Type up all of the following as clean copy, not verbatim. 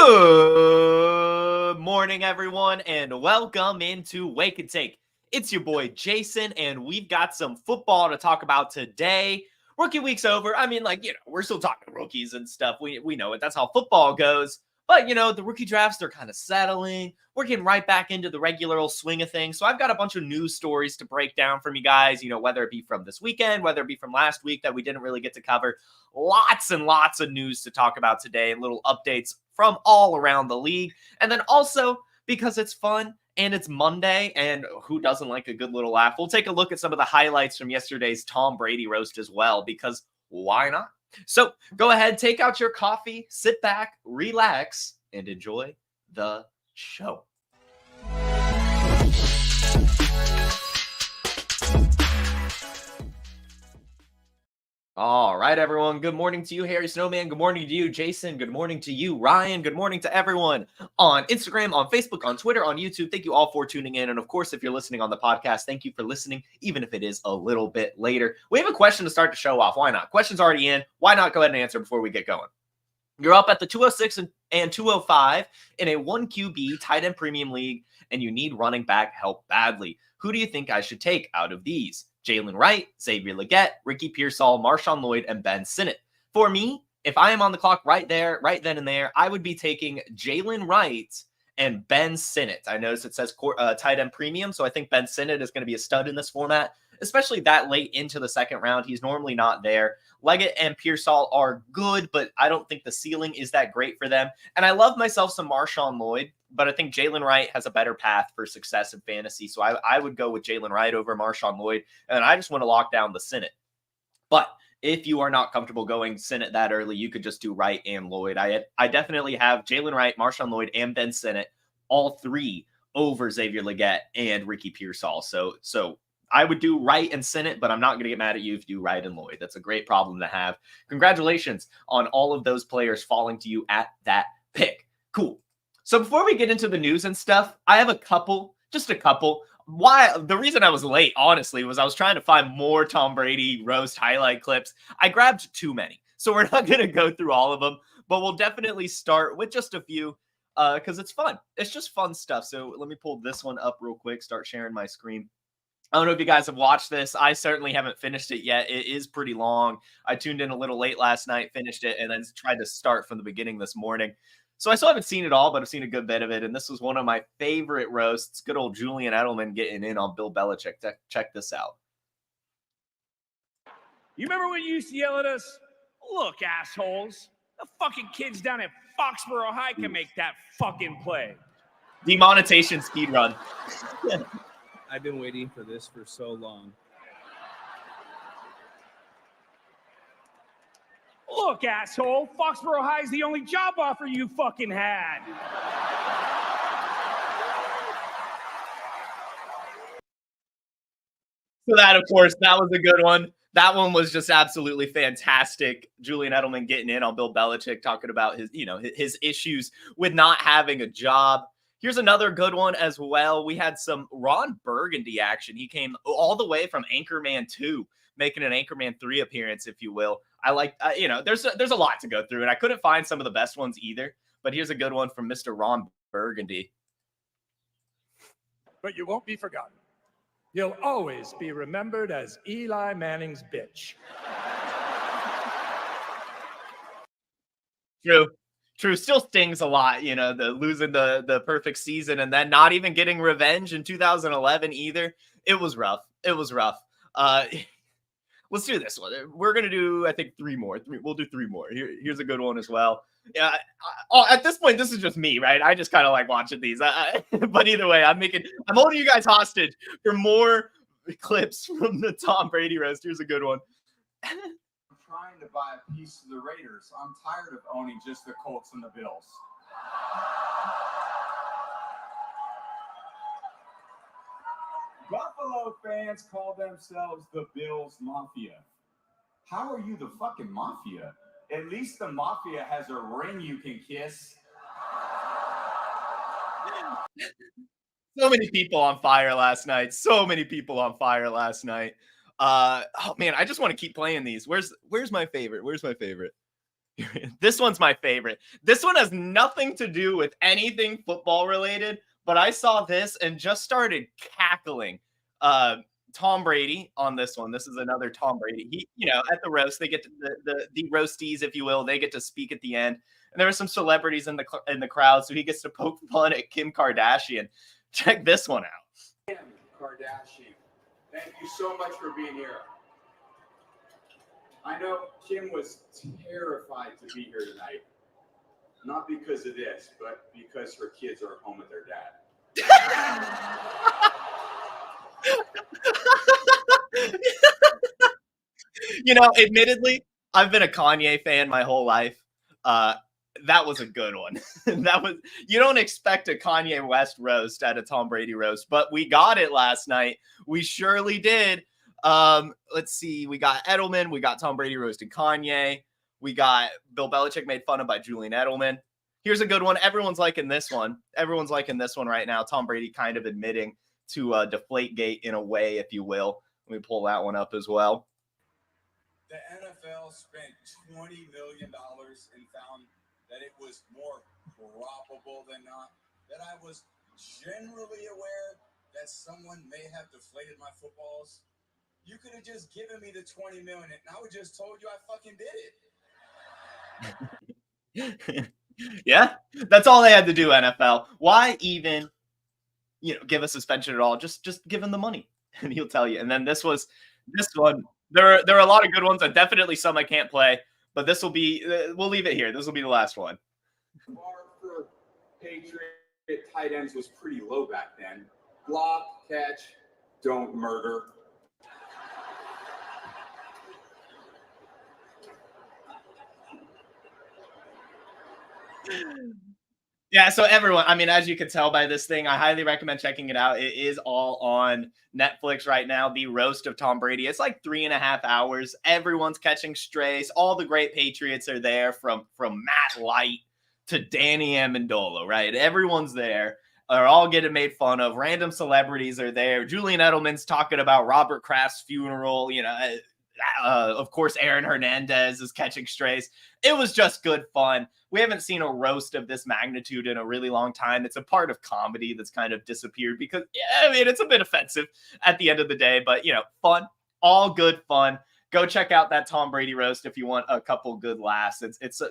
Good morning, everyone, and welcome into Wake and Take. It's your boy Jason, and we've got some football to talk about today. Rookie week's over. I mean, we're still talking rookies and stuff. We know it. That's how football goes. But, the rookie drafts, they're kind of settling. We're getting right back into the regular old swing of things. So I've got a bunch of news stories to break down from you guys, whether it be from this weekend, whether it be from last week that we didn't really get to cover. Lots and lots of news to talk about today and little updates from all around the league. And then also, because it's fun and it's Monday, and who doesn't like a good little laugh, we'll take a look at some of the highlights from yesterday's Tom Brady Roast as well, because why not? So go ahead, take out your coffee, sit back, relax, and enjoy the show. All right, everyone. Good morning to you, Harry Snowman. Good morning to you, Jason. Good morning to you, Ryan. Good morning to everyone on Instagram, on Facebook, on Twitter, on YouTube. Thank you all for tuning in. And of course, if you're listening on the podcast, thank you for listening, even if it is a little bit later. We have a question to start the show off. Why not? Question's already in. Why not go ahead and answer before we get going? You're up at the 206 and 205 in a 1QB tight end premium league, and you need running back help badly. Who do you think I should take out of these? Jalen Wright, Xavier Elliott, Ricky Pearsall, Marshawn Lloyd, and Ben Sinnott. For me, if I am on the clock right then and there, I would be taking Jalen Wright and Ben Sinnott. I notice it says tight end premium, so I think Ben Sinnott is going to be a stud in this format, especially that late into the second round. He's normally not there. Leggett and Pearsall are good, but I don't think the ceiling is that great for them. And I love myself some Marshawn Lloyd, but I think Jalen Wright has a better path for success in fantasy. So I would go with Jalen Wright over Marshawn Lloyd, and I just want to lock down the Sinnott. But if you are not comfortable going Sinnott that early, you could just do Wright and Lloyd. I definitely have Jalen Wright, Marshawn Lloyd, and Ben Sinnott, all three over Xavier Legette and Ricky Pearsall. So I would do Wright and Sinnott, but I'm not going to get mad at you if you do Wright and Lloyd. That's a great problem to have. Congratulations on all of those players falling to you at that pick. Cool. So before we get into the news and stuff, I have just a couple. The reason I was late, honestly, was I was trying to find more Tom Brady Roast highlight clips. I grabbed too many, so we're not going to go through all of them, but we'll definitely start with just a few because it's fun. It's just fun stuff. So let me pull this one up real quick, start sharing my screen. I don't know if you guys have watched this. I certainly haven't finished it yet. It is pretty long. I tuned in a little late last night, finished it, and then tried to start from the beginning this morning. So I still haven't seen it all, but I've seen a good bit of it. And this was one of my favorite roasts. Good old Julian Edelman getting in on Bill Belichick. Check this out. You remember when you used to yell at us? Look, assholes. The fucking kids down at Foxborough High can make that fucking play. Demonetization speed run. I've been waiting for this for so long. Look, asshole, Foxborough High is the only job offer you fucking had. So that, of course, that was a good one. That one was just absolutely fantastic. Julian Edelman getting in on Bill Belichick, talking about his issues with not having a job. Here's another good one as well. We had some Ron Burgundy action. He came all the way from Anchorman 2, making an Anchorman 3 appearance, if you will. I like, there's a lot to go through, and I couldn't find some of the best ones either. But here's a good one from Mr. Ron Burgundy. But you won't be forgotten. You'll always be remembered as Eli Manning's bitch. True. Still stings a lot, the losing the perfect season and then not even getting revenge in 2011 either. It was rough. Let's do this one. We're going to do, I think, three more. We'll do three more. Here's a good one as well. Yeah. At this point, this is just me, right? I just kind of like watching these. But either way, I'm holding you guys hostage for more clips from the Tom Brady Roast. Here's a good one. I'm trying to buy a piece of the Raiders. I'm tired of owning just the Colts and the Bills. Buffalo fans call themselves the Bills Mafia. How are you the fucking Mafia? At least the Mafia has a ring you can kiss. So many people on fire last night. Oh man, I just want to keep playing these. Where's my favorite? This one's my favorite. This one has nothing to do with anything football related, but I saw this and just started cackling. Tom Brady on this one. This is another Tom Brady. He, at the roast, they get to, the roasties, if you will, they get to speak at the end. And there are some celebrities in the crowd, so he gets to poke fun at Kim Kardashian. Check this one out. Kim Kardashian, thank you so much for being here. I know Kim was terrified to be here tonight. Not because of this, but because her kids are home with their dad. Admittedly, I've been a Kanye fan my whole life. That was a good one. You don't expect a Kanye West roast at a Tom Brady roast, but we got it last night. We surely did. Let's see. We got Edelman. We got Tom Brady roasting Kanye. We got Bill Belichick made fun of by Julian Edelman. Here's a good one. Everyone's liking this one. Everyone's liking this one right now. Tom Brady kind of admitting to Deflategate in a way, if you will. Let me pull that one up as well. The NFL spent $20 million and found that it was more probable than not that I was generally aware that someone may have deflated my footballs. You could have just given me the $20 million and I would just told you I fucking did it. Yeah, that's all they had to do, NFL. Why even, give a suspension at all? Just give him the money and he'll tell you. And then this one. There are a lot of good ones, and definitely some I can't play, but this will be, we'll leave it here. This will be the last one. The bar for Patriot tight ends was pretty low back then. Block, catch, don't murder. Yeah, so everyone, as you can tell by this thing, I highly recommend checking it out. It is all on Netflix right now, The Roast of Tom Brady. It's like 3.5 hours. Everyone's catching strays. All the great Patriots are there, from Matt Light to Danny Amendola, right? Everyone's there. Are all getting made fun of. Random celebrities are there. Julian Edelman's talking about Robert Kraft's funeral, of course, Aaron Hernandez is catching strays. It was just good fun. We haven't seen a roast of this magnitude in a really long time. It's a part of comedy that's kind of disappeared because, it's a bit offensive at the end of the day, but, fun, all good fun. Go check out that Tom Brady roast if you want a couple good laughs.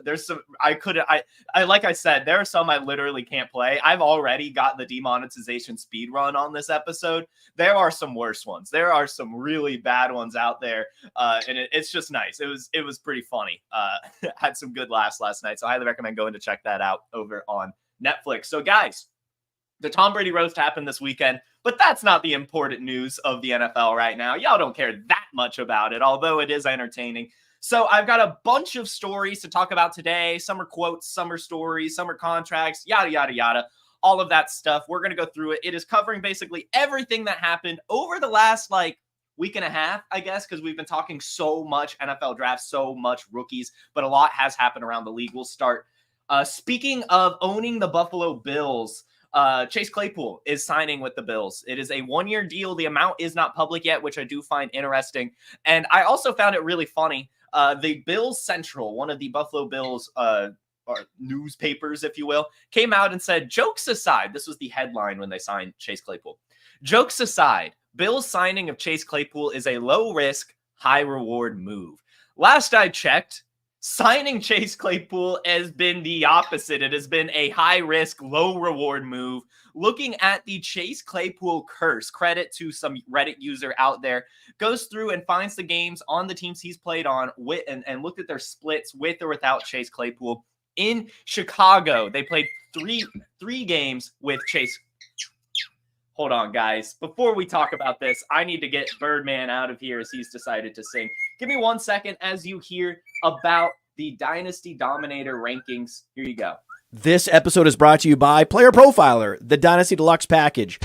There's some, like I said, there are some I literally can't play. I've already got the demonetization speed run on this episode. There are some worse ones. There are some really bad ones out there. And it's just nice. It was pretty funny. Had some good laughs last night. So I highly recommend going to check that out over on Netflix. So guys, the Tom Brady roast happened this weekend, but that's not the important news of the NFL right now. Y'all don't care that much about it, although it is entertaining. So I've got a bunch of stories to talk about today. Some are quotes, some are stories, some are contracts, yada, yada, yada. All of that stuff. We're going to go through it. It is covering basically everything that happened over the last week and a half, I guess, because we've been talking so much NFL draft, so much rookies, but a lot has happened around the league. We'll start. Speaking of owning the Buffalo Bills, Chase Claypool is signing with the Bills. It is a 1-year deal. The amount is not public yet, which I do find interesting. And I also found it really funny. The Bills Central, one of the Buffalo Bills or newspapers, if you will, came out and said, jokes aside, this was the headline when they signed Chase Claypool. Jokes aside, Bills signing of Chase Claypool is a low-risk, high-reward move. Last I checked, signing Chase Claypool has been the opposite. It has been a high-risk, low-reward move. Looking at the Chase Claypool curse, credit to some Reddit user out there, goes through and finds the games on the teams he's played on and looked at their splits with or without Chase Claypool. In Chicago, they played three games with Chase. Hold on, guys. Before we talk about this, I need to get Birdman out of here as he's decided to sing. Give me 1 second as you hear about the Dynasty Dominator rankings. Here you go. This episode is brought to you by Player Profiler, the Dynasty Deluxe package.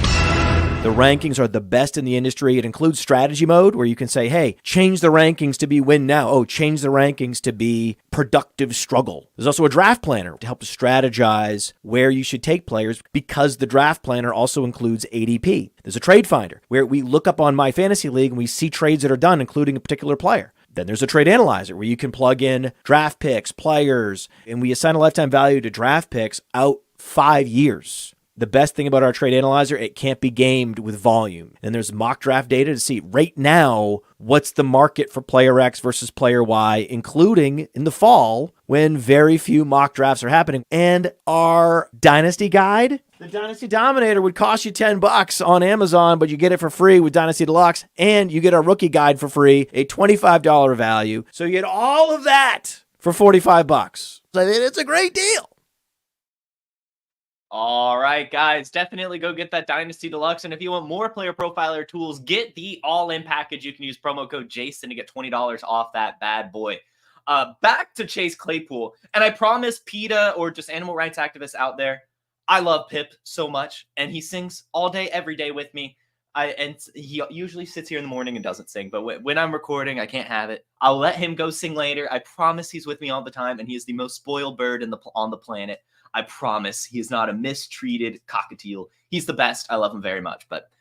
The rankings are the best in the industry. It includes strategy mode where you can say, hey, change the rankings to be win now. Oh, change the rankings to be productive struggle. There's also a draft planner to help strategize where you should take players because the draft planner also includes ADP. There's a trade finder where we look up on My Fantasy League and we see trades that are done, including a particular player. Then there's a trade analyzer where you can plug in draft picks, players, and we assign a lifetime value to draft picks out 5 years. The best thing about our trade analyzer, it can't be gamed with volume. And there's mock draft data to see right now what's the market for player X versus player Y, including in the fall when very few mock drafts are happening. And our Dynasty Guide, the Dynasty Dominator, would cost you $10 on Amazon, but you get it for free with Dynasty Deluxe, and you get our Rookie Guide for free, a $25 value. So you get all of that for $45. So it's a great deal. All right, guys, definitely go get that Dynasty Deluxe. And if you want more Player Profiler tools, get the all-in package. You can use promo code Jason to get $20 off that bad boy. Back to Chase Claypool. And I promise PETA or just animal rights activists out there, I love Pip so much. And he sings all day, every day with me. And he usually sits here in the morning and doesn't sing. But when I'm recording, I can't have it. I'll let him go sing later. I promise he's with me all the time. And he is the most spoiled bird on the planet. I promise he is not a mistreated cockatiel. He's the best. I love him very much, but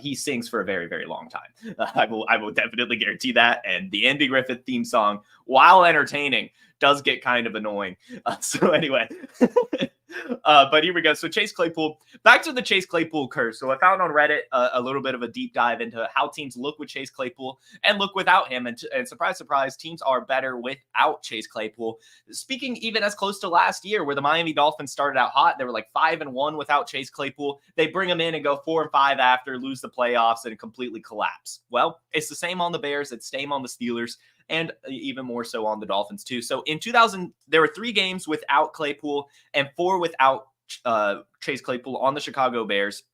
he sings for a very, very long time. I will definitely guarantee that. And the Andy Griffith theme song, while entertaining, does get kind of annoying. So anyway, but here we go. So Chase Claypool, back to the Chase Claypool curse. So I found on Reddit a little bit of a deep dive into how teams look with Chase Claypool and look without him. And surprise, surprise, teams are better without Chase Claypool. Speaking even as close to last year, where the Miami Dolphins started out hot, they were like 5-1 without Chase Claypool. They bring him in and go 4-5 after, lose the playoffs, and completely collapse. Well, it's the same on the Bears. It's the same on the Steelers, and even more so on the Dolphins too. So in 2000, there were 3 games without Claypool and 4 without Chase Claypool on the Chicago Bears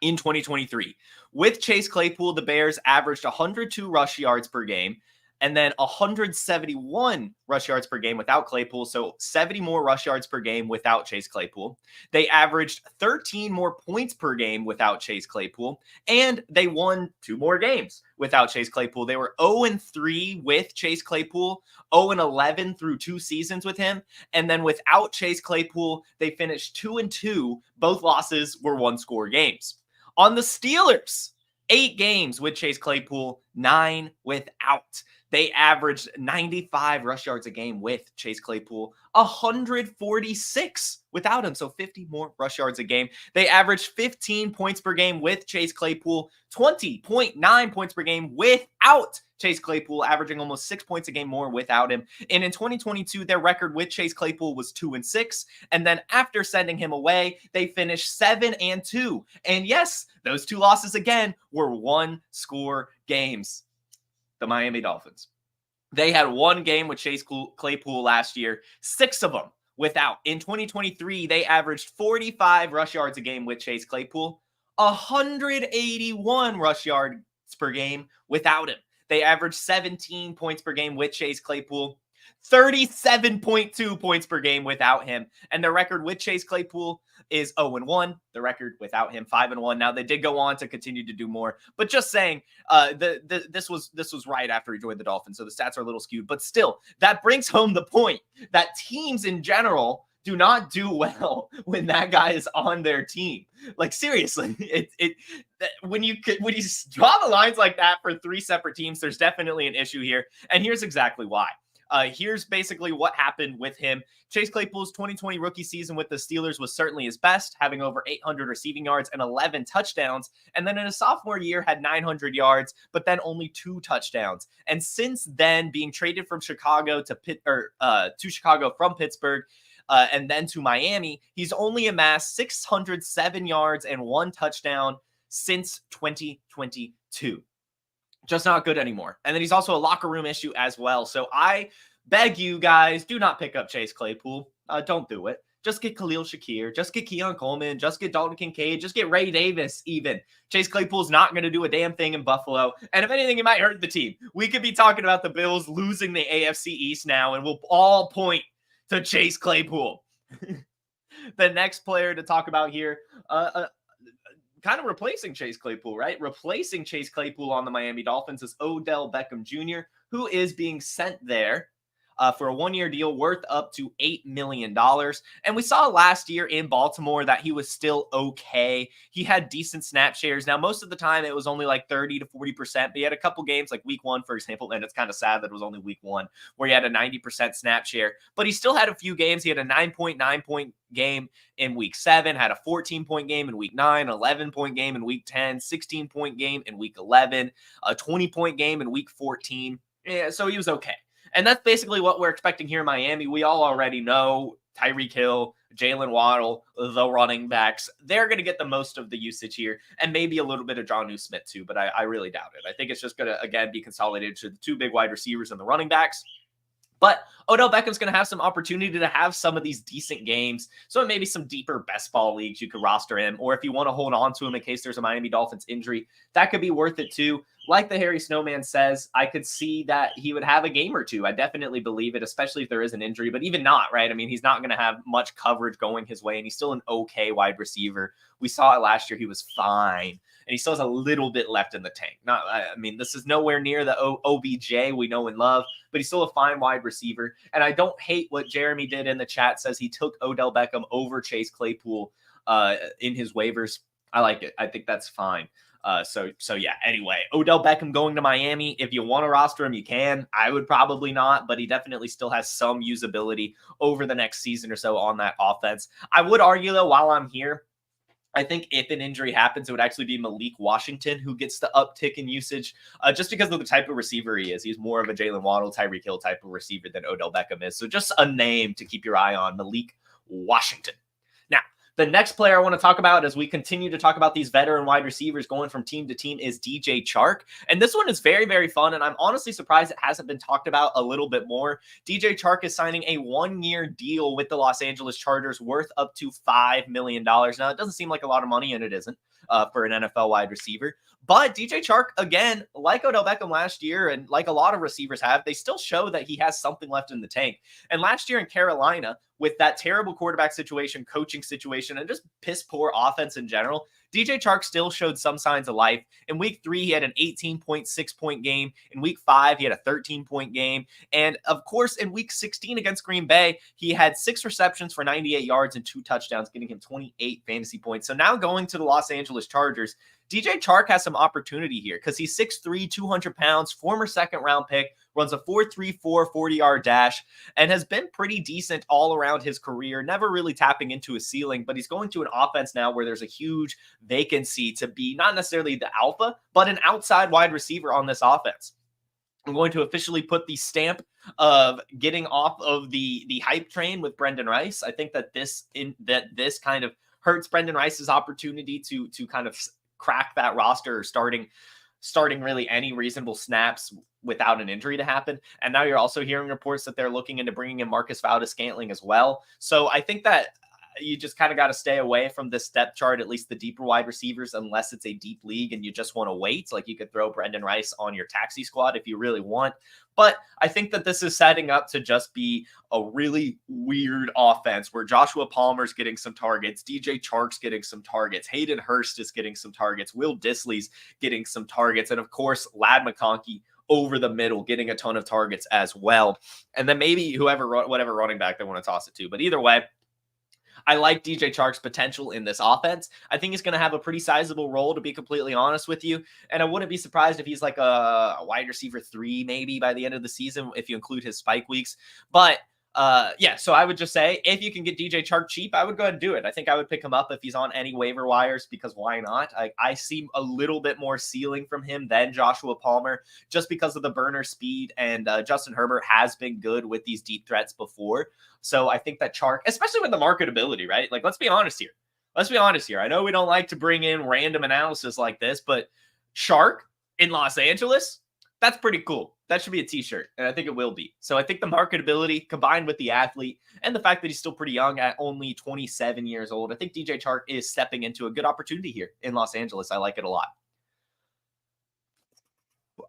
in 2023. With Chase Claypool, the Bears averaged 102 rush yards per game and then 171 rush yards per game without Claypool. So 70 more rush yards per game without Chase Claypool. They averaged 13 more points per game without Chase Claypool. And they won 2 more games without Chase Claypool. They were 0-3 with Chase Claypool, 0-11 through 2 seasons with him. And then without Chase Claypool, they finished 2-2. Both losses were 1-score games. On the Steelers, 8 games with Chase Claypool, 9 without. They averaged 95 rush yards a game with Chase Claypool, 146 without him, so 50 more rush yards a game. They averaged 15 points per game with Chase Claypool, 20.9 points per game without Chase Claypool, averaging almost 6 points a game more without him. And in 2022, their record with Chase Claypool was 2-6. And then after sending him away, they finished 7-2. And yes, those 2 losses again were 1-score games. The Miami Dolphins. They had 1 game with Chase Claypool last year, 6 of them without. In 2023, they averaged 45 rush yards a game with Chase Claypool, 181 rush yards per game without him. They averaged 17 points per game with Chase Claypool, 37.2 points per game without him. And their record with Chase Claypool is 0-1. The record without him, 5-1. Now, they did go on to continue to do more. But just saying, this was right after he joined the Dolphins, so the stats are a little skewed. But still, that brings home the point that teams in general do not do well when that guy is on their team. Like, seriously, when you draw the lines like that for 3 separate teams, there's definitely an issue here. And here's exactly why. Here's basically what happened with him. Chase Claypool's 2020 rookie season with the Steelers was certainly his best, having over 800 receiving yards and 11 touchdowns. And then in his sophomore year, had 900 yards, but then only 2 touchdowns. And since then, being traded from Chicago to Chicago from Pittsburgh, and then to Miami, he's only amassed 607 yards and 1 touchdown since 2022. Just not good anymore. And then he's also a locker room issue as well. So I beg you guys, do not pick up Chase Claypool. Don't do it. Just get Khalil Shakir. Just get Keon Coleman. Just get Dalton Kincaid. Just get Ray Davis even. Chase Claypool's not going to do a damn thing in Buffalo. And if anything, it might hurt the team. We could be talking about the Bills losing the AFC East now, and we'll all point to Chase Claypool. The next player to talk about here, kind of replacing Chase Claypool, right? Replacing Chase Claypool on the Miami Dolphins is Odell Beckham Jr., who is being sent there for a 1-year deal worth up to $8 million. And we saw last year in Baltimore that he was still okay. He had decent snap shares. Now, most of the time it was only like 30 to 40%, but he had a couple games like week 1, for example, and it's kind of sad that it was only week 1 where he had a 90% snap share, but he still had a few games. He had a 9.9 point game in week 7, had a 14-point game in week 9, 11-point game in week 10, 16-point game in week 11, a 20-point game in week 14. Yeah, so he was okay. And that's basically what we're expecting here in Miami. We all already know Tyreek Hill, Jalen Waddle, the running backs, they're going to get the most of the usage here, and maybe a little bit of Jonnu Smith too, but I really doubt it. I think it's just going to, again, be consolidated to the 2 big wide receivers and the running backs. But Odell Beckham's going to have some opportunity to have some of these decent games. So maybe some deeper best ball leagues, you could roster him. Or if you want to hold on to him in case there's a Miami Dolphins injury, that could be worth it too. Like the Harry Snowman says, I could see that he would have a game or two. I definitely believe it, especially if there is an injury. But even not, right? I mean, he's not going to have much coverage going his way, and he's still an okay wide receiver. We saw it last year. He was fine. And he still has a little bit left in the tank. I mean, this is nowhere near the OBJ we know and love, but he's still a fine wide receiver. And I don't hate what Jeremy did in the chat, says he took Odell Beckham over Chase Claypool in his waivers. I like it. I think that's fine. So yeah, anyway, Odell Beckham going to Miami. If you want to roster him, you can. I would probably not, but he definitely still has some usability over the next season or so on that offense. I would argue, though, while I'm here, I think if an injury happens, it would actually be Malik Washington who gets the uptick in usage just because of the type of receiver he is. He's more of a Jalen Waddle, Tyreek Hill type of receiver than Odell Beckham is. So just a name to keep your eye on, Malik Washington. Now, the next player I want to talk about as we continue to talk about these veteran wide receivers going from team to team is DJ Chark. And this one is very, very fun. And I'm honestly surprised it hasn't been talked about a little bit more. DJ Chark is signing a 1-year deal with the Los Angeles Chargers worth up to $5 million. Now, it doesn't seem like a lot of money, and it isn't for an NFL wide receiver. But DJ Chark, again, like Odell Beckham last year and like a lot of receivers have, they still show that he has something left in the tank. And last year in Carolina, with that terrible quarterback situation, coaching situation, and just piss poor offense in general, DJ Chark still showed some signs of life. In week 3, he had an 18.6-point game. In week 5, he had a 13-point game. And of course, in week 16 against Green Bay, he had 6 receptions for 98 yards and 2 touchdowns, getting him 28 fantasy points. So now going to the Los Angeles Chargers, DJ Chark has some opportunity here because he's 6'3", 200 pounds, former second-round pick, runs a 4.34 40-yard dash, and has been pretty decent all around his career, never really tapping into his ceiling, but he's going to an offense now where there's a huge vacancy to be not necessarily the alpha, but an outside wide receiver on this offense. I'm going to officially put the stamp of getting off of the hype train with Brendan Rice. I think that this kind of hurts Brendan Rice's opportunity to kind of crack that roster or starting really any reasonable snaps without an injury to happen. And now you're also hearing reports that they're looking into bringing in Marcus Valdes-Scantling as well. So I think that you just kind of got to stay away from this depth chart, at least the deeper wide receivers, unless it's a deep league and you just want to wait. Like you could throw Brendan Rice on your taxi squad if you really want. But I think that this is setting up to just be a really weird offense where Joshua Palmer's getting some targets, DJ Chark's getting some targets, Hayden Hurst is getting some targets, Will Dissly's getting some targets, and of course, Ladd McConkey over the middle getting a ton of targets as well. And then maybe whatever running back they want to toss it to. But either way, I like DJ Chark's potential in this offense. I think he's going to have a pretty sizable role, to be completely honest with you. And I wouldn't be surprised if he's like a wide receiver 3 maybe by the end of the season, if you include his spike weeks. But yeah, so I would just say if you can get DJ Chark cheap, I would go ahead and do it. I think I would pick him up if he's on any waiver wires, because why not? I see a little bit more ceiling from him than Joshua Palmer just because of the burner speed, and Justin Herbert has been good with these deep threats before. So I think that Chark, especially with the marketability, right? Like, let's be honest here. I know we don't like to bring in random analysis like this, but Chark in Los Angeles, that's pretty cool. That should be a t-shirt, and I think it will be. So I think the marketability combined with the athlete and the fact that he's still pretty young at only 27 years old, I think DJ Chark is stepping into a good opportunity here in Los Angeles. I like it a lot.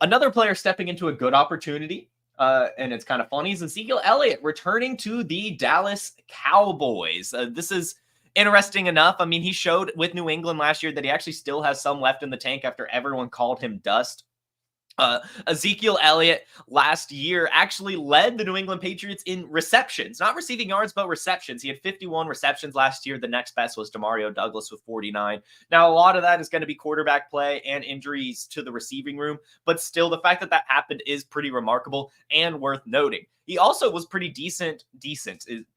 Another player stepping into a good opportunity, and it's kind of funny, is Ezekiel Elliott returning to the Dallas Cowboys. This is interesting enough. I mean, he showed with New England last year that he actually still has some left in the tank after everyone called him dust. Ezekiel Elliott last year actually led the New England Patriots in receptions, not receiving yards, but receptions. He had 51 receptions last year. The next best was Demario Douglas with 49. Now, a lot of that is going to be quarterback play and injuries to the receiving room, but still, the fact that that happened is pretty remarkable and worth noting. He also was pretty decent.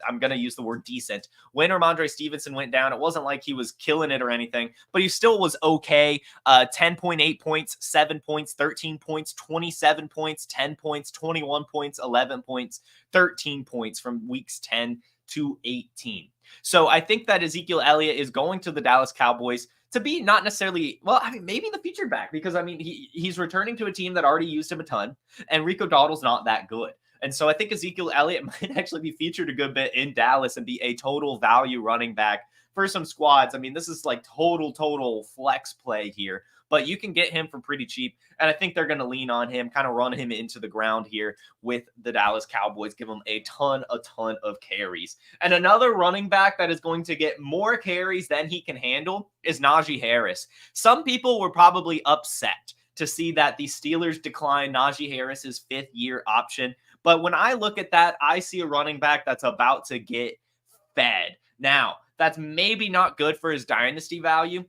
I'm going to use the word decent. When Ramondre Stevenson went down, it wasn't like he was killing it or anything, but he still was okay. 10.8 points, 7 points, 13 points, 27 points, 10 points, 21 points, 11 points, 13 points from weeks 10 to 18. So I think that Ezekiel Elliott is going to the Dallas Cowboys to be not necessarily, well, I mean, maybe the featured back, because I mean, he's returning to a team that already used him a ton, and Rico Dowdle's not that good. And so I think Ezekiel Elliott might actually be featured a good bit in Dallas and be a total value running back for some squads. I mean, this is like total flex play here, but you can get him for pretty cheap. And I think they're going to lean on him, kind of run him into the ground here with the Dallas Cowboys, give him a ton of carries. And another running back that is going to get more carries than he can handle is Najee Harris. Some people were probably upset to see that the Steelers declined Najee Harris's 5th-year option. But when I look at that, I see a running back that's about to get fed. Now, that's maybe not good for his dynasty value,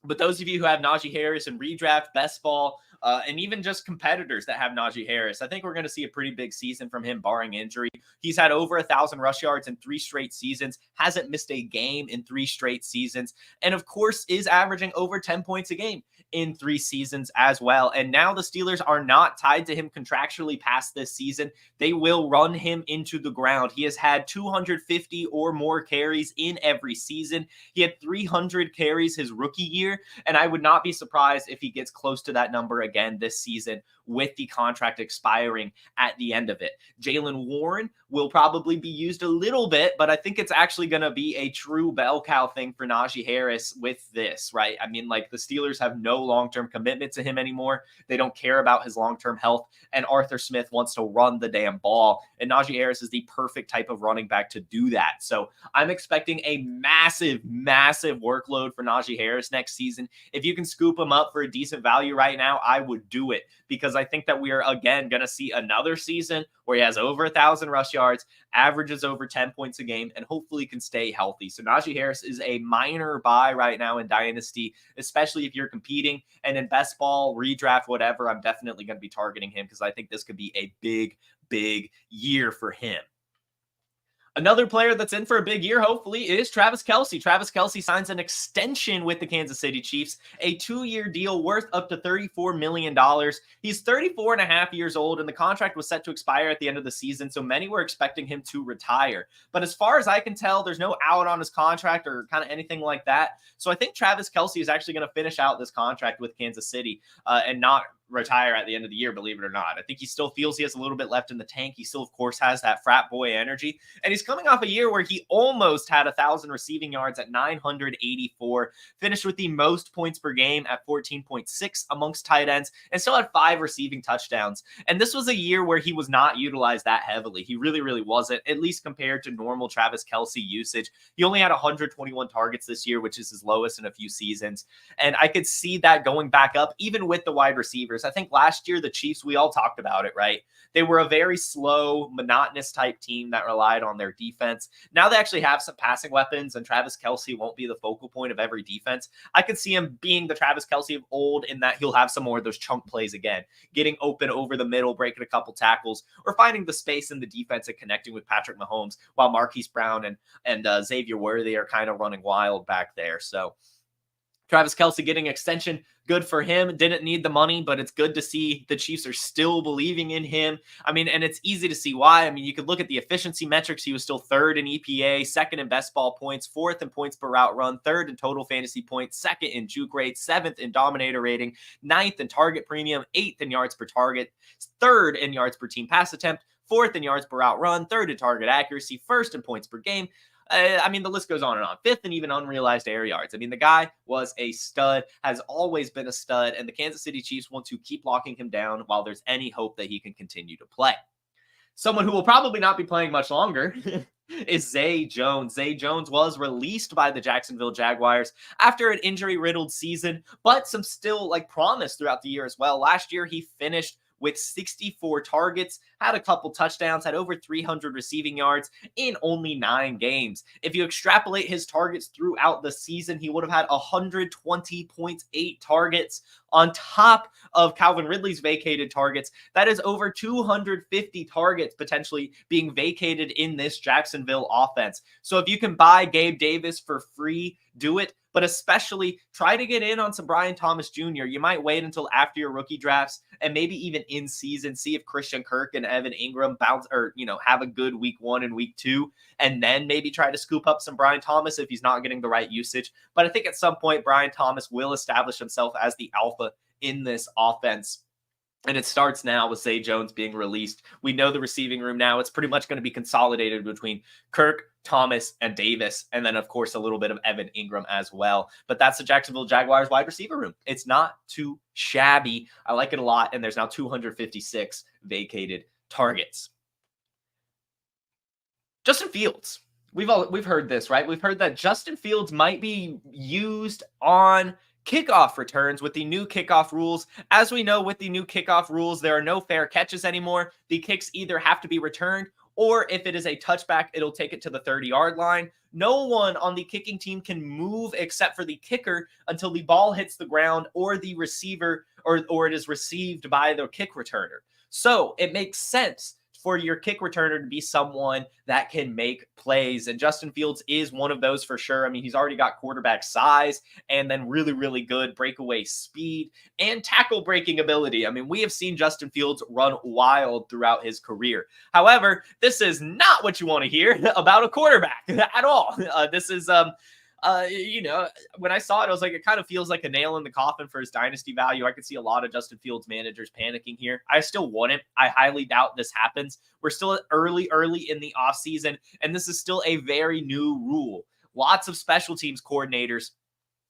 but those of you who have Najee Harris in redraft, best ball, and even just competitors that have Najee Harris, I think we're going to see a pretty big season from him, barring injury. He's had over 1,000 rush yards in 3 straight seasons, hasn't missed a game in 3 straight seasons, and of course is averaging over 10 points a game in 3 seasons as well. And now the Steelers are not tied to him contractually past this season. They will run him into the ground. He has had 250 or more carries in every season. He had 300 carries his rookie year, and I would not be surprised if he gets close to that number again this season with the contract expiring at the end of it. Jaylen Warren will probably be used a little bit, but I think it's actually going to be a true bell cow thing for Najee Harris with this, right? I mean, like, the Steelers have no long-term commitment to him anymore. They don't care about his long-term health, and Arthur Smith wants to run the damn ball, and Najee Harris is the perfect type of running back to do that. So I'm expecting a massive workload for Najee Harris next season. If you can scoop him up for a decent value right now, I would do it, because I think that we are again going to see another season where he has over 1,000 rush yards, averages over 10 points a game, and hopefully can stay healthy. So Najee Harris is a minor buy right now in Dynasty, especially if you're competing. And in best ball, redraft, whatever, I'm definitely going to be targeting him because I think this could be a big year for him. Another player that's in for a big year, hopefully, is Travis Kelce. Travis Kelce signs an extension with the Kansas City Chiefs, a 2-year deal worth up to $34 million. He's 34 and a half years old, and the contract was set to expire at the end of the season, so many were expecting him to retire. But as far as I can tell, there's no out on his contract or kind of anything like that. So I think Travis Kelce is actually going to finish out this contract with Kansas City and not retire at the end of the year, believe it or not. I think he still feels he has a little bit left in the tank. He still, of course, has that frat boy energy. And he's coming off a year where he almost had 1,000 receiving yards at 984, finished with the most points per game at 14.6 amongst tight ends, and still had 5 receiving touchdowns. And this was a year where he was not utilized that heavily. He really wasn't, at least compared to normal Travis Kelce usage. He only had 121 targets this year, which is his lowest in a few seasons. And I could see that going back up, even with the wide receivers. I think last year, the Chiefs, we all talked about it, right? They were a very slow, monotonous type team that relied on their defense. Now they actually have some passing weapons, and Travis Kelce won't be the focal point of every defense. I could see him being the Travis Kelce of old in that he'll have some more of those chunk plays again, getting open over the middle, breaking a couple tackles, or finding the space in the defense and connecting with Patrick Mahomes, while Marquise Brown and Xavier Worthy are kind of running wild back there. So Travis Kelce getting extension, good for him. Didn't need the money, but it's good to see the Chiefs are still believing in him. I mean, and it's easy to see why. I mean, you could look at the efficiency metrics. He was still 3rd in EPA, 2nd in best ball points, 4th in points per route run, 3rd in total fantasy points, 2nd in juke rate, 7th in dominator rating, 9th in target premium, 8th in yards per target, 3rd in yards per team pass attempt, 4th in yards per route run, 3rd in target accuracy, 1st in points per game. I mean, the list goes on and on. 5th in even unrealized air yards. I mean, the guy was a stud, has always been a stud, and the Kansas City Chiefs want to keep locking him down while there's any hope that he can continue to play. Someone who will probably not be playing much longer is Zay Jones. Zay Jones was released by the Jacksonville Jaguars after an injury-riddled season, but some still promise throughout the year as well. Last year, he finished with 64 targets, had a couple touchdowns, had over 300 receiving yards in only 9 games. If you extrapolate his targets throughout the season, he would have had 120.8 targets on top of Calvin Ridley's vacated targets. That is over 250 targets potentially being vacated in this Jacksonville offense. So if you can buy Gabe Davis for free, do it. But especially try to get in on some Brian Thomas Jr. You might wait until after your rookie drafts and maybe even in season, see if Christian Kirk and Evan Ingram bounce or, have a good week 1 and week 2, and then maybe try to scoop up some Brian Thomas if he's not getting the right usage. But I think at some point, Brian Thomas will establish himself as the alpha in this offense. And it starts now with Zay Jones being released. We know the receiving room now. It's pretty much going to be consolidated between Kirk, Thomas, and Davis. And then, of course, a little bit of Evan Ingram as well. But that's the Jacksonville Jaguars wide receiver room. It's not too shabby. I like it a lot. And there's now 256 vacated targets. Justin Fields. We've heard this, right? We've heard that Justin Fields might be used on kickoff returns with the new kickoff rules. As we know, with the new kickoff rules, there are no fair catches anymore. The kicks either have to be returned, or if it is a touchback, it'll take it to the 30-yard line. No one on the kicking team can move except for the kicker until the ball hits the ground or the receiver or it is received by the kick returner. So it makes sense for your kick returner to be someone that can make plays. And Justin Fields is one of those for sure. I mean, he's already got quarterback size and then really, really good breakaway speed and tackle breaking ability. I mean, we have seen Justin Fields run wild throughout his career. However, this is not what you want to hear about a quarterback at all. This is, when I saw it, I was like, it kind of feels like a nail in the coffin for his dynasty value. I could see a lot of Justin Fields managers panicking here. I still want it. I highly doubt this happens. We're still early in the offseason, and this is still a very new rule. Lots of special teams coordinators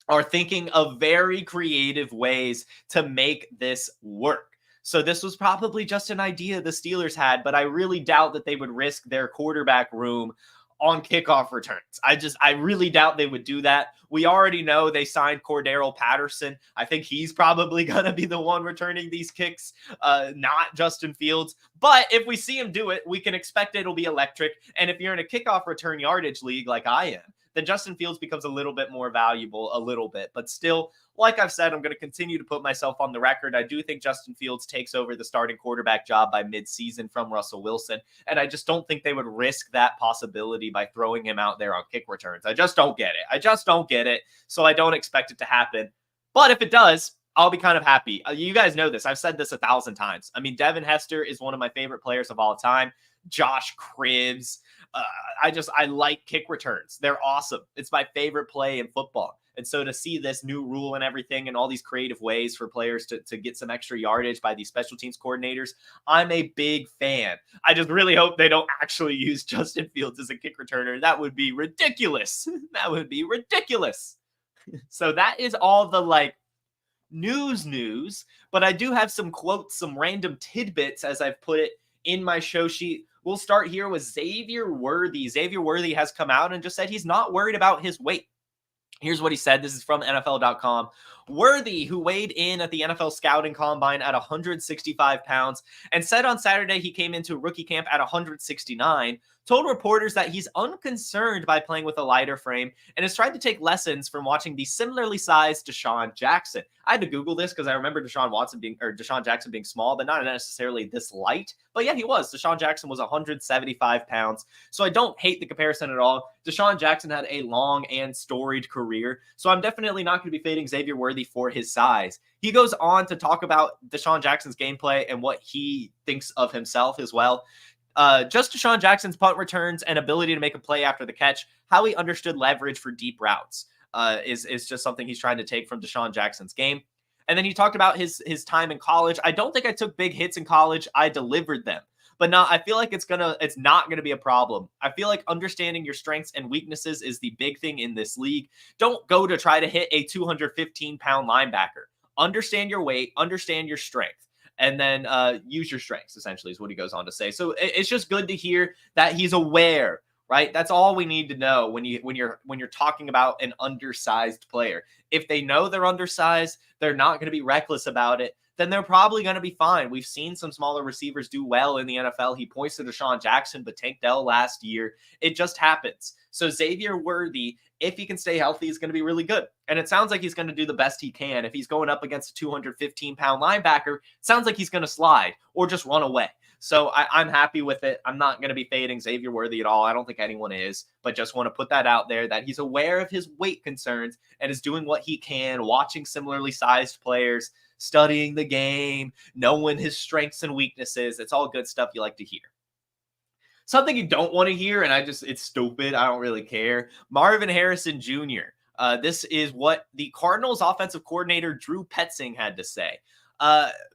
are thinking of very creative ways to make this work. So this was probably just an idea the Steelers had, but I really doubt that they would risk their quarterback room on kickoff returns. I really doubt they would do that. We already know they signed Cordero Patterson. I think he's probably going to be the one returning these kicks, not Justin Fields. But if we see him do it, we can expect it'll be electric. And if you're in a kickoff return yardage league like I am, then Justin Fields becomes a little bit more valuable, a little bit. But still, like I've said, I'm going to continue to put myself on the record. I do think Justin Fields takes over the starting quarterback job by midseason from Russell Wilson. And I just don't think they would risk that possibility by throwing him out there on kick returns. I just don't get it. So I don't expect it to happen. But if it does, I'll be kind of happy. You guys know this. I've said this 1,000 times. I mean, Devin Hester is one of my favorite players of all time. Josh Cribbs. I like kick returns. They're awesome. It's my favorite play in football. And so to see this new rule and everything and all these creative ways for players to get some extra yardage by these special teams coordinators, I'm a big fan. I just really hope they don't actually use Justin Fields as a kick returner. That would be ridiculous. That would be ridiculous. So that is all the news, but I do have some quotes, some random tidbits as I've put it in my show sheet. We'll start here with Xavier Worthy. Xavier Worthy has come out and just said he's not worried about his weight. Here's what he said. This is from NFL.com. Worthy, who weighed in at the NFL scouting combine at 165 pounds and said on Saturday he came into rookie camp at 169, told reporters that he's unconcerned by playing with a lighter frame and has tried to take lessons from watching the similarly sized Deshaun Jackson. I had to Google this because I remember Deshaun Jackson being small, but not necessarily this light. But yeah, he was. Deshaun Jackson was 175 pounds. So I don't hate the comparison at all. Deshaun Jackson had a long and storied career. So I'm definitely not going to be fading Xavier Worthy for his size. He goes on to talk about Deshaun Jackson's gameplay and what he thinks of himself as well. Just Deshaun Jackson's punt returns and ability to make a play after the catch, how he understood leverage for deep routes is just something he's trying to take from Deshaun Jackson's game. And then he talked about his time in college. I don't think I took big hits in college. I delivered them. But no, I feel like it's not gonna be a problem. I feel like understanding your strengths and weaknesses is the big thing in this league. Don't go to try to hit a 215-pound linebacker. Understand your weight, understand your strength, and then use your strengths, essentially, is what he goes on to say. So it's just good to hear that he's aware right? That's all we need to know when you're talking about an undersized player. If they know they're undersized, they're not going to be reckless about it, then they're probably going to be fine. We've seen some smaller receivers do well in the NFL. He points to Deshaun Jackson, but Tank Dell last year. It just happens. So Xavier Worthy, if he can stay healthy, is going to be really good. And it sounds like he's going to do the best he can. If he's going up against a 215-pound linebacker, it sounds like he's going to slide or just run away. So I'm happy with it. I'm not going to be fading Xavier Worthy at all. I don't think anyone is, but just want to put that out there that he's aware of his weight concerns and is doing what he can, watching similarly sized players, studying the game, knowing his strengths and weaknesses. It's all good stuff you like to hear. Something you don't want to hear, and it's stupid. I don't really care. Marvin Harrison Jr. This is what the Cardinals offensive coordinator Drew Petzing had to say.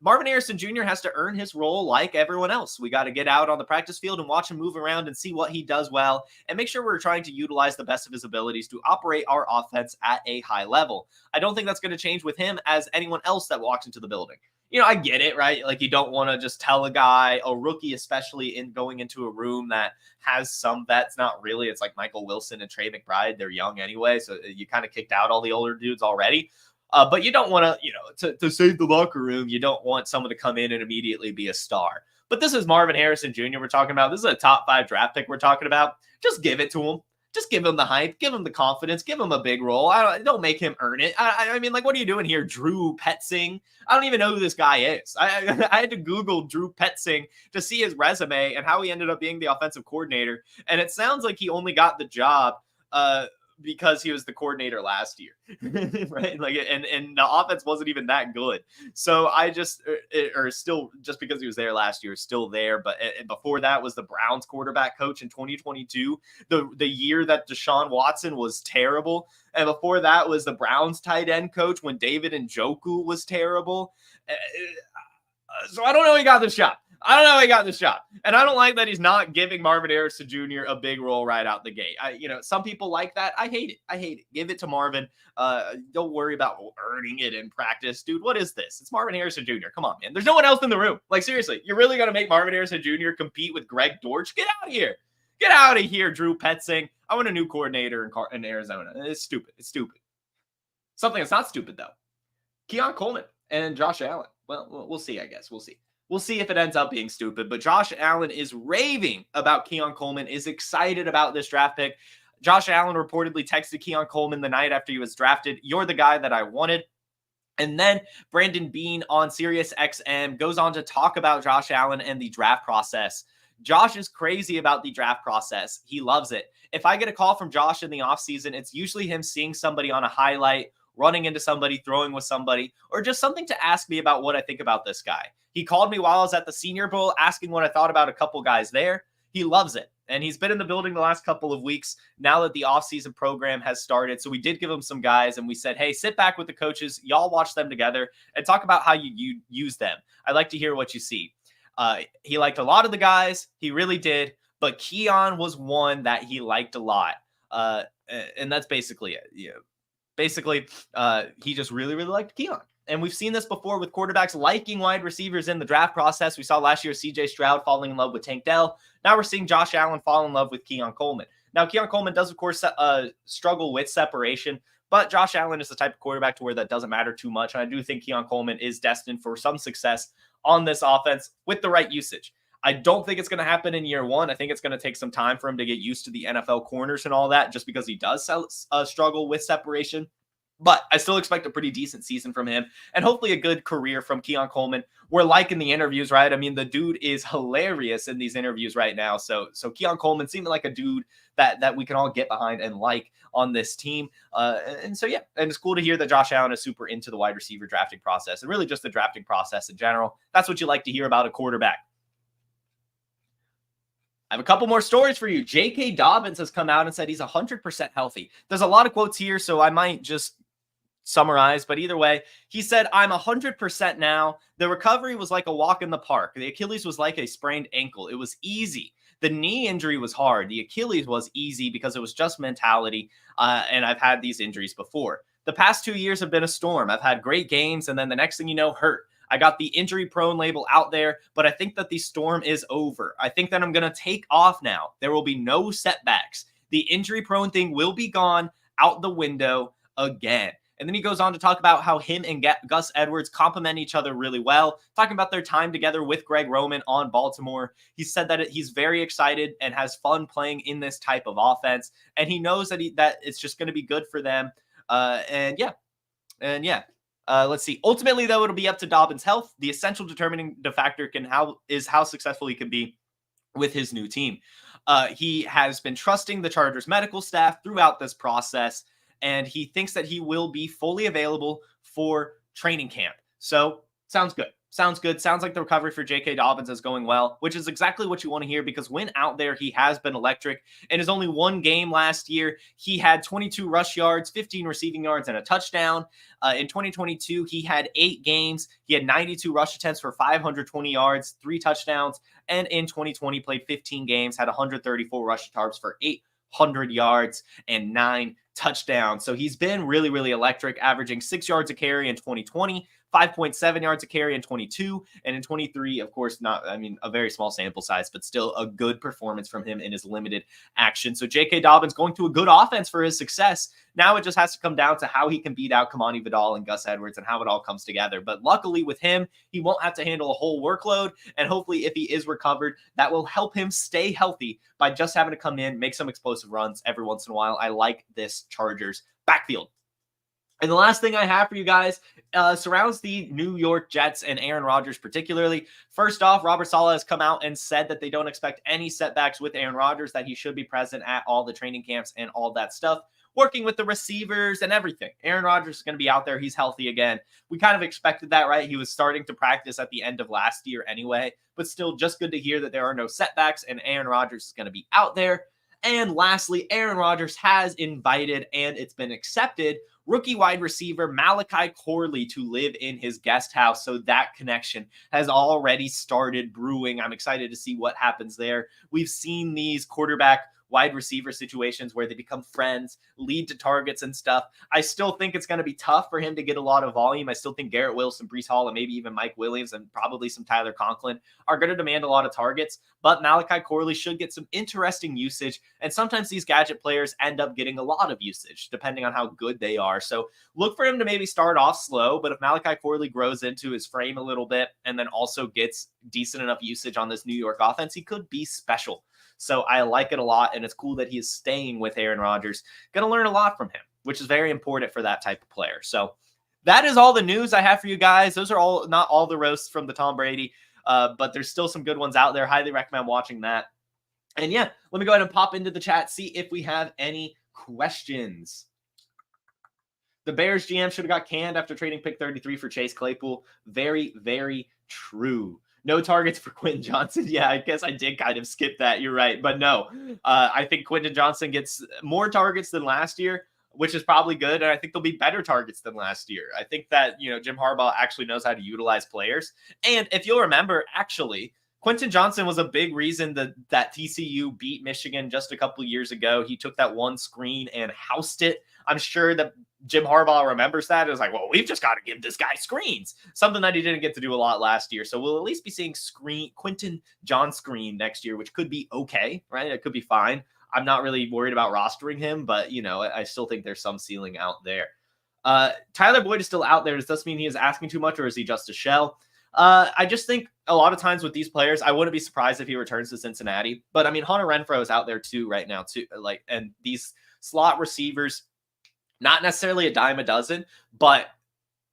Marvin Harrison Jr. has to earn his role like everyone else. We got to get out on the practice field and watch him move around and see what he does well and make sure we're trying to utilize the best of his abilities to operate our offense at a high level. I don't think that's going to change with him as anyone else that walks into the building. I get it, right? Like, you don't want to just tell a guy, a rookie, especially in going into a room that has some vets. Not really. It's like Michael Wilson and Trey McBride. They're young anyway, so you kind of kicked out all the older dudes already. But you don't want to, to save the locker room, you don't want someone to come in and immediately be a star. But this is Marvin Harrison Jr. we're talking about. This is a top 5 draft pick we're talking about. Just give it to him. Just give him the hype. Give him the confidence. Give him a big role. Don't make him earn it. I mean, like, what are you doing here, Drew Petzing? I don't even know who this guy is. I had to Google Drew Petzing to see his resume and how he ended up being the offensive coordinator. And it sounds like he only got the job because he was the coordinator last year, right? Like, and the offense wasn't even that good. So still just because he was there last year, still there. But before that was the Browns quarterback coach in 2022, the year that Deshaun Watson was terrible. And before that was the Browns tight end coach when David Njoku was terrible. So I don't know. He got the shot. And I don't like that he's not giving Marvin Harrison Jr. a big role right out the gate. Some people like that. I hate it. Give it to Marvin. Don't worry about earning it in practice. Dude, what is this? It's Marvin Harrison Jr. Come on, man. There's no one else in the room. Like, seriously, you're really going to make Marvin Harrison Jr. compete with Greg Dortch? Get out of here. Get out of here, Drew Petzing. I want a new coordinator in Arizona. It's stupid. Something that's not stupid, though. Keon Coleman and Josh Allen. Well, we'll see, I guess. We'll see. We'll see if it ends up being stupid, but Josh Allen is raving about Keon Coleman, is excited about this draft pick. Josh Allen reportedly texted Keon Coleman the night after he was drafted, "You're the guy that I wanted." And then Brandon Beane on Sirius XM goes on to talk about Josh Allen and the draft process. Josh is crazy about the draft process. He loves it. If I get a call from Josh in the offseason, it's usually him seeing somebody on a highlight, running into somebody, throwing with somebody, or just something to ask me about what I think about this guy. He called me while I was at the Senior Bowl asking what I thought about a couple guys there. He loves it. And he's been in the building the last couple of weeks now that the offseason program has started. So we did give him some guys and we said, hey, sit back with the coaches. Y'all watch them together and talk about how you use them. I'd like to hear what you see. He liked a lot of the guys. He really did. But Keon was one that he liked a lot. And that's basically it. Basically, he just really, really liked Keon. And we've seen this before with quarterbacks liking wide receivers in the draft process. We saw last year CJ Stroud falling in love with Tank Dell. Now we're seeing Josh Allen fall in love with Keon Coleman. Now, Keon Coleman does, of course, struggle with separation, but Josh Allen is the type of quarterback to where that doesn't matter too much. And I do think Keon Coleman is destined for some success on this offense with the right usage. I don't think it's going to happen in year one. I think it's going to take some time for him to get used to the NFL corners and all that, just because he does struggle with separation. But I still expect a pretty decent season from him and hopefully a good career from Keon Coleman. We're liking the interviews, right? I mean, the dude is hilarious in these interviews right now. So Keon Coleman seemed like a dude that we can all get behind and like on this team. And it's cool to hear that Josh Allen is super into the wide receiver drafting process and really just the drafting process in general. That's what you like to hear about a quarterback. I have a couple more stories for you. J.K. Dobbins has come out and said he's 100% healthy. There's a lot of quotes here, so I might just summarize, but either way, he said, I'm 100% now. The recovery was like a walk in the park. The Achilles was like a sprained ankle. It was easy. The knee injury was hard. The Achilles was easy because it was just mentality, and I've had these injuries before. The past 2 years have been a storm. I've had great games, and then the next thing you know, hurt. I got the injury prone label out there, but I think that the storm is over. I think that I'm going to take off now. There will be no setbacks. The injury prone thing will be gone out the window again. And then he goes on to talk about how him and Gus Edwards complement each other really well, talking about their time together with Greg Roman on Baltimore. He said that he's very excited and has fun playing in this type of offense, and he knows that that it's just going to be good for them. Let's see. Ultimately, though, it'll be up to Dobbins' health. The essential determining factor is how successful he can be with his new team. He has been trusting the Chargers medical staff throughout this process, and he thinks that he will be fully available for training camp. So, sounds good. Sounds good. Sounds like the recovery for J.K. Dobbins is going well, which is exactly what you want to hear, because when out there, he has been electric. In his only one game last year, he had 22 rush yards, 15 receiving yards, and a touchdown. In 2022, he had 8 games. He had 92 rush attempts for 520 yards, 3 touchdowns. And in 2020, played 15 games, had 134 rush attempts for 800 yards and 9 touchdowns. So he's been really, really electric, averaging 6 yards a carry in 2020, 5.7 yards a carry in 22, and in 23, of course, a very small sample size, but still a good performance from him in his limited action. So J.K. Dobbins going to a good offense for his success. Now it just has to come down to how he can beat out Kamani Vidal and Gus Edwards and how it all comes together. But luckily with him, he won't have to handle a whole workload. And hopefully if he is recovered, that will help him stay healthy by just having to come in, make some explosive runs every once in a while. I like this Chargers backfield. And the last thing I have for you guys surrounds the New York Jets and Aaron Rodgers particularly. First off, Robert Saleh has come out and said that they don't expect any setbacks with Aaron Rodgers, that he should be present at all the training camps and all that stuff, working with the receivers and everything. Aaron Rodgers is going to be out there. He's healthy again. We kind of expected that, right? He was starting to practice at the end of last year anyway, but still just good to hear that there are no setbacks and Aaron Rodgers is going to be out there. And lastly, Aaron Rodgers has invited, and it's been accepted, rookie wide receiver Malachi Corley to live in his guest house. So that connection has already started brewing. I'm excited to see what happens there. We've seen these quarterback wide receiver situations where they become friends, lead to targets and stuff. I still think it's going to be tough for him to get a lot of volume. I still think Garrett Wilson, Breece Hall, and maybe even Mike Williams and probably some Tyler Conklin are going to demand a lot of targets, but Malachi Corley should get some interesting usage. And sometimes these gadget players end up getting a lot of usage depending on how good they are. So look for him to maybe start off slow, but if Malachi Corley grows into his frame a little bit and then also gets decent enough usage on this New York offense, he could be special. So I like it a lot, and it's cool that he is staying with Aaron Rodgers. Going to learn a lot from him, which is very important for that type of player. So that is all the news I have for you guys. Those are not all the roasts from the Tom Brady, but there's still some good ones out there. Highly recommend watching that. And yeah, let me go ahead and pop into the chat, see if we have any questions. The Bears GM should have got canned after trading pick 33 for Chase Claypool. Very, very true. No targets for Quinton Johnson. Yeah, I guess I did kind of skip that. You're right. But no, I think Quinton Johnson gets more targets than last year, which is probably good. And I think there'll be better targets than last year. I think that, Jim Harbaugh actually knows how to utilize players. And if you'll remember, actually, Quinton Johnson was a big reason that TCU beat Michigan just a couple of years ago. He took that one screen and housed it. I'm sure that Jim Harbaugh remembers that. It was like, well, we've just got to give this guy screens, something that he didn't get to do a lot last year. So we'll at least be seeing Quinton John screen next year, which could be okay, right? It could be fine. I'm not really worried about rostering him, but, I still think there's some ceiling out there. Tyler Boyd is still out there. Does this mean he is asking too much, or is he just a shell? I just think a lot of times with these players, I wouldn't be surprised if he returns to Cincinnati. But I mean, Hunter Renfrow is out there too right now too. And these slot receivers, not necessarily a dime a dozen, but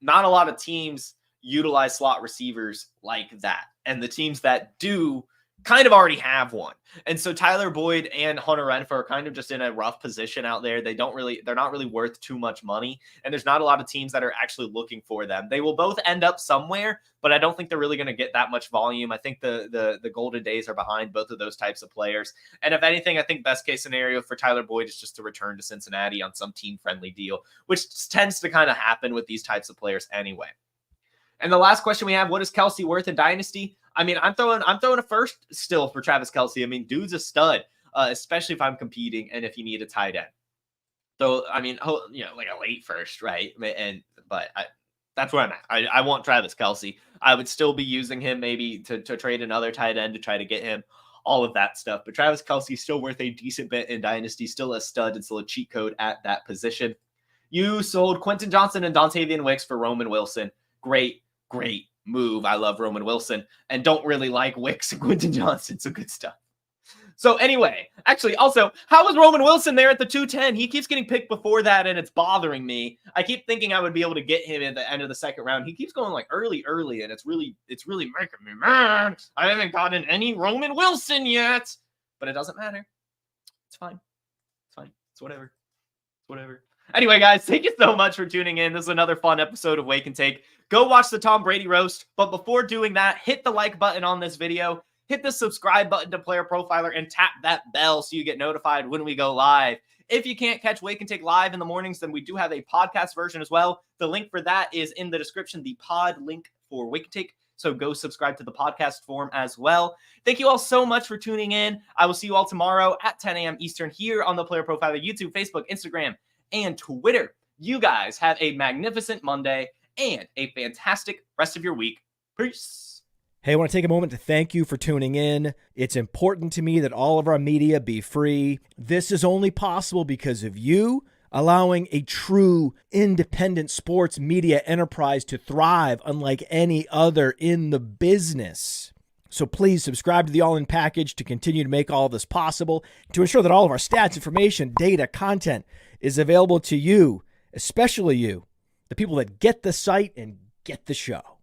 not a lot of teams utilize slot receivers like that. And the teams that do kind of already have one. And so Tyler Boyd and Hunter Renfrow are kind of just in a rough position out there. They're not really worth too much money. And there's not a lot of teams that are actually looking for them. They will both end up somewhere, but I don't think they're really going to get that much volume. I think the golden days are behind both of those types of players. And if anything, I think best case scenario for Tyler Boyd is just to return to Cincinnati on some team friendly deal, which tends to kind of happen with these types of players anyway. And the last question we have, what is Kelce worth in Dynasty? I mean, I'm throwing a first still for Travis Kelce. I mean, dude's a stud, especially if I'm competing and if you need a tight end. So, I mean, like a late first, right? That's where I'm at. I want Travis Kelce. I would still be using him maybe to trade another tight end to try to get him, all of that stuff. But Travis Kelce is still worth a decent bit in Dynasty, still a stud and still a cheat code at that position. You sold Quinton Johnson and Dontavian Wicks for Roman Wilson. Great move. I love Roman Wilson and don't really like Wicks and Quinton Johnson. So good stuff. So anyway, actually, also, how was Roman Wilson there at the 210? He keeps getting picked before that, and it's bothering me. I keep thinking I would be able to get him at the end of the second round. He keeps going like early, and it's really making me mad. I haven't gotten any Roman Wilson yet, but it doesn't matter. It's fine. It's whatever. Anyway, guys, thank you so much for tuning in. This is another fun episode of Wake and Take. Go watch the Tom Brady Roast, but before doing that, hit the like button on this video. Hit the subscribe button to Player Profiler and tap that bell so you get notified when we go live. If you can't catch Wake and Take live in the mornings, then we do have a podcast version as well. The link for that is in the description, the pod link for Wake and Take. So go subscribe to the podcast form as well. Thank you all so much for tuning in. I will see you all tomorrow at 10 a.m. Eastern here on the Player Profiler YouTube, Facebook, Instagram, and Twitter. You guys have a magnificent Monday and a fantastic rest of your week. Peace. Hey, I want to take a moment to thank you for tuning in. It's important to me that all of our media be free. This is only possible because of you allowing a true independent sports media enterprise to thrive unlike any other in the business. So please subscribe to the All In Package to continue to make all of this possible, to ensure that all of our stats, information, data, content is available to you, especially you, the people that get the site and get the show.